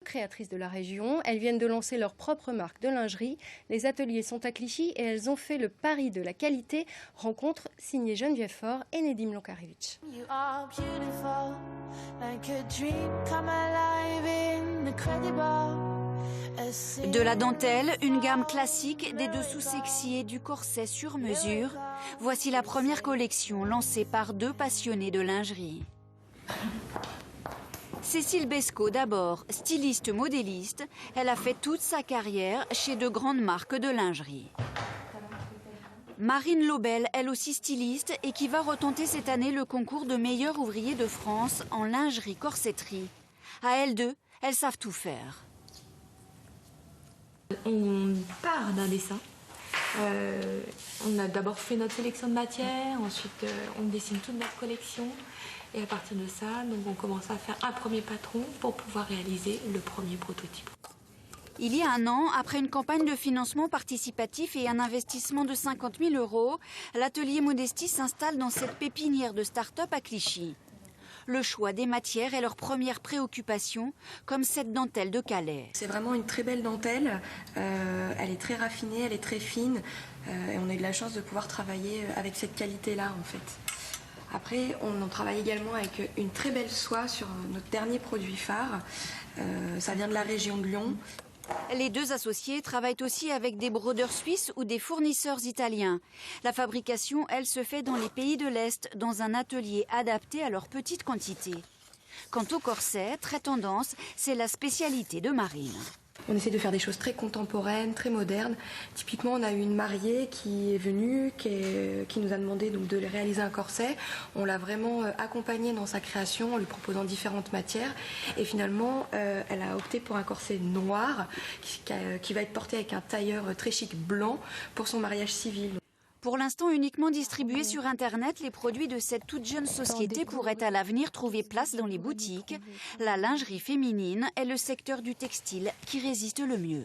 Créatrices de la région, elles viennent de lancer leur propre marque de lingerie. Les ateliers sont à Clichy et elles ont fait le pari de la qualité. Rencontre signée Geneviève Faure et Nedim Lonkarevitch. De la dentelle, une gamme classique, des dessous sexy et du corset sur mesure. Voici la première collection lancée par deux passionnés de lingerie. Cécile Bescot d'abord, styliste modéliste, elle a fait toute sa carrière chez de grandes marques de lingerie. Marine Lobel, elle aussi styliste et qui va retenter cette année le concours de meilleur ouvrier de France en lingerie-corsetterie. À elles deux, elles savent tout faire. On part d'un dessin. On a d'abord fait notre sélection de matières, ensuite on dessine toute notre collection. Et à partir de ça, donc on commence à faire un premier patron pour pouvoir réaliser le premier prototype. Il y a un an, après une campagne de financement participatif et un investissement de 50 000 €, l'atelier Modesty s'installe dans cette pépinière de start-up à Clichy. Le choix des matières est leur première préoccupation, comme cette dentelle de Calais. C'est vraiment une très belle dentelle, elle est très raffinée, elle est très fine, et on a eu de la chance de pouvoir travailler avec cette qualité-là en fait. Après, on en travaille également avec une très belle soie sur notre dernier produit phare. Ça vient de la région de Lyon. Les deux associés travaillent aussi avec des brodeurs suisses ou des fournisseurs italiens. La fabrication, elle, se fait dans les pays de l'Est, dans un atelier adapté à leur petite quantité. Quant au corset, très tendance, c'est la spécialité de Marine. On essaie de faire des choses très contemporaines, très modernes. Typiquement, on a eu une mariée qui est venue, qui nous a demandé donc, de réaliser un corset. On l'a vraiment accompagnée dans sa création en lui proposant différentes matières. Et finalement, elle a opté pour un corset noir qui va être porté avec un tailleur très chic blanc pour son mariage civil. Pour l'instant uniquement distribués sur Internet, les produits de cette toute jeune société pourraient à l'avenir trouver place dans les boutiques. La lingerie féminine est le secteur du textile qui résiste le mieux.